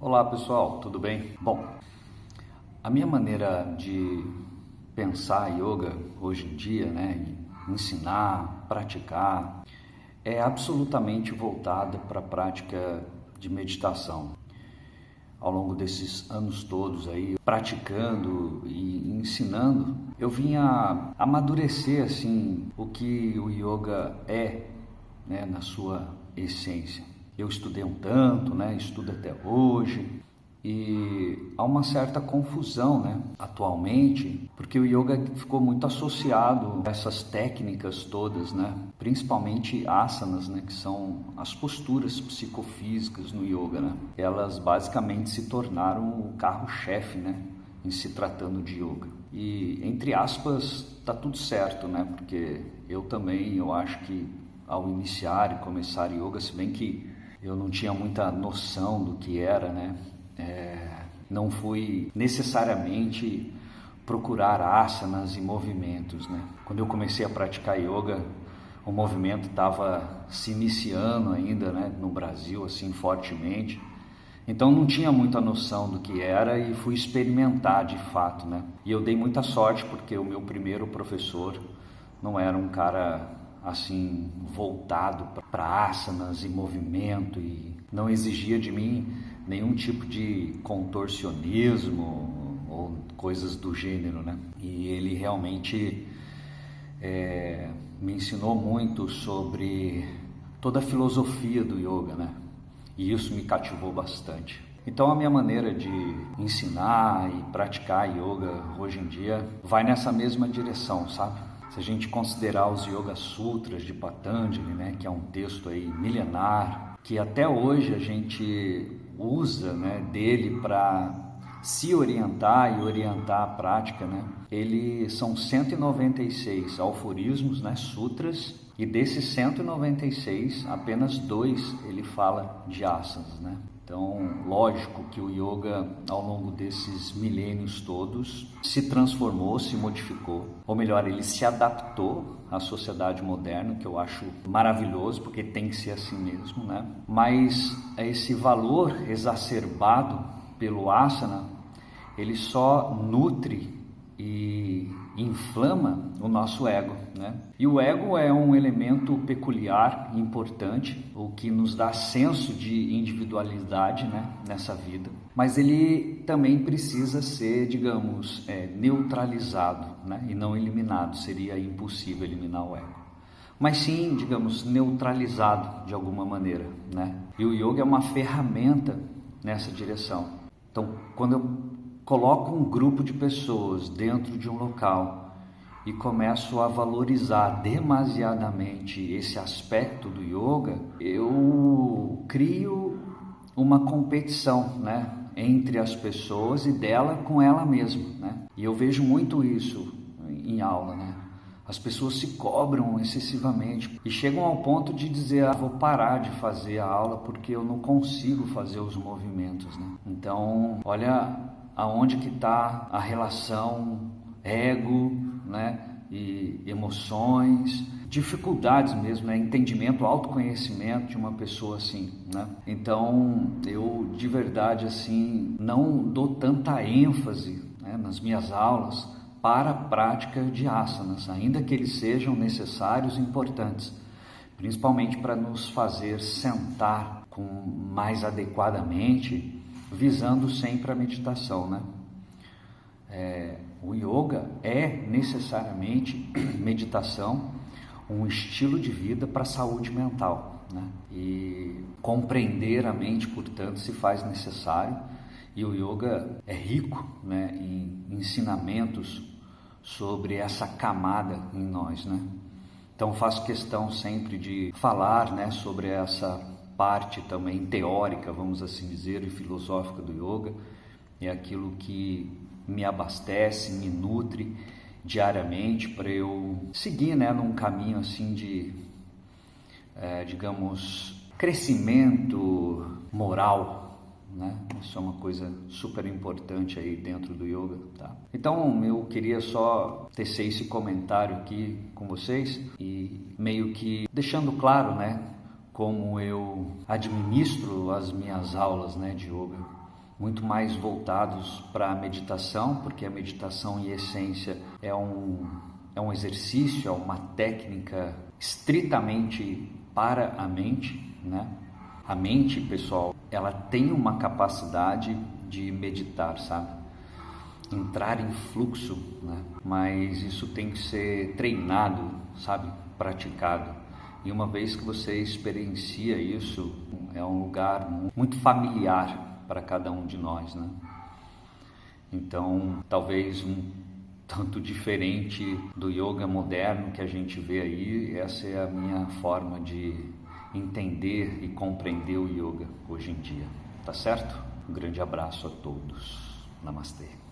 Olá pessoal, tudo bem? Bom, a minha maneira de pensar yoga hoje em dia, ensinar, praticar, é absolutamente voltada para a prática de meditação. Ao longo desses anos todos aí, praticando e ensinando, eu vim a amadurecer assim o que o yoga é, na sua essência. Eu estudei um tanto, estudo até hoje, e há uma certa confusão, atualmente, porque o yoga ficou muito associado a essas técnicas todas, principalmente asanas, que são as posturas psicofísicas no yoga, Elas basicamente se tornaram o carro-chefe, em se tratando de yoga. E, entre aspas, tá tudo certo, porque eu acho que ao iniciar e começar yoga, se bem que eu não tinha muita noção do que era, não fui necessariamente procurar asanas e movimentos, Quando eu comecei a praticar yoga, o movimento estava se iniciando ainda, no Brasil, assim, fortemente. Então não tinha muita noção do que era e fui experimentar de fato, E eu dei muita sorte porque o meu primeiro professor não era um cara assim voltado para asanas e movimento e não exigia de mim nenhum tipo de contorcionismo ou coisas do gênero, E ele realmente me ensinou muito sobre toda a filosofia do yoga, E isso me cativou bastante. Então a minha maneira de ensinar e praticar yoga hoje em dia vai nessa mesma direção, sabe? Se a gente considerar os Yoga Sutras de Patanjali, que é um texto aí milenar, que até hoje a gente usa, dele para se orientar e orientar a prática, Ele são 196 aforismos, sutras, e desses 196, apenas 2 ele fala de asanas, Então, lógico que o yoga, ao longo desses milênios todos, se transformou, se modificou, ou melhor, ele se adaptou à sociedade moderna, que eu acho maravilhoso, porque tem que ser assim mesmo, Mas esse valor exacerbado pelo asana, ele só nutre e inflama o nosso ego, E o ego é um elemento peculiar e importante, o que nos dá senso de individualidade, nessa vida. Mas ele também precisa ser, digamos, neutralizado, e não eliminado. Seria impossível eliminar o ego. Mas sim, digamos, neutralizado de alguma maneira, E o yoga é uma ferramenta nessa direção. Então, quando eu coloco um grupo de pessoas dentro de um local e começo a valorizar demasiadamente esse aspecto do yoga, eu crio uma competição, entre as pessoas e dela com ela mesma, E eu vejo muito isso em aula, As pessoas se cobram excessivamente e chegam ao ponto de dizer, vou parar de fazer a aula porque eu não consigo fazer os movimentos, Então, olha aonde que está a relação ego, e emoções, dificuldades mesmo, entendimento, autoconhecimento de uma pessoa assim, Então, eu de verdade assim não dou tanta ênfase, nas minhas aulas para a prática de asanas, ainda que eles sejam necessários e importantes, principalmente para nos fazer sentar mais adequadamente, visando sempre a meditação, O yoga é necessariamente meditação, um estilo de vida para a saúde mental, E compreender a mente, portanto, se faz necessário. E o yoga é rico, em ensinamentos sobre essa camada em nós, Então faço questão sempre de falar, sobre essa parte também teórica, vamos assim dizer, e filosófica do yoga. É aquilo que me abastece, me nutre diariamente para eu seguir, num caminho assim de, digamos, crescimento moral, Isso é uma coisa super importante aí dentro do yoga, tá? Então eu queria só tecer esse comentário aqui com vocês e meio que deixando claro, como eu administro as minhas aulas, de yoga. muito mais voltados para a meditação, porque a meditação em essência é um exercício, é uma técnica estritamente para a mente, né? A mente, pessoal, ela tem uma capacidade de meditar, sabe? Entrar em fluxo, né? Mas isso tem que ser treinado, sabe? Praticado. E uma vez que você experiencia isso, é um lugar muito familiar para cada um de nós, né? Então, talvez tanto diferente do yoga moderno que a gente vê aí, essa é a minha forma de entender e compreender o yoga hoje em dia, tá certo? Um grande abraço a todos. Namastê.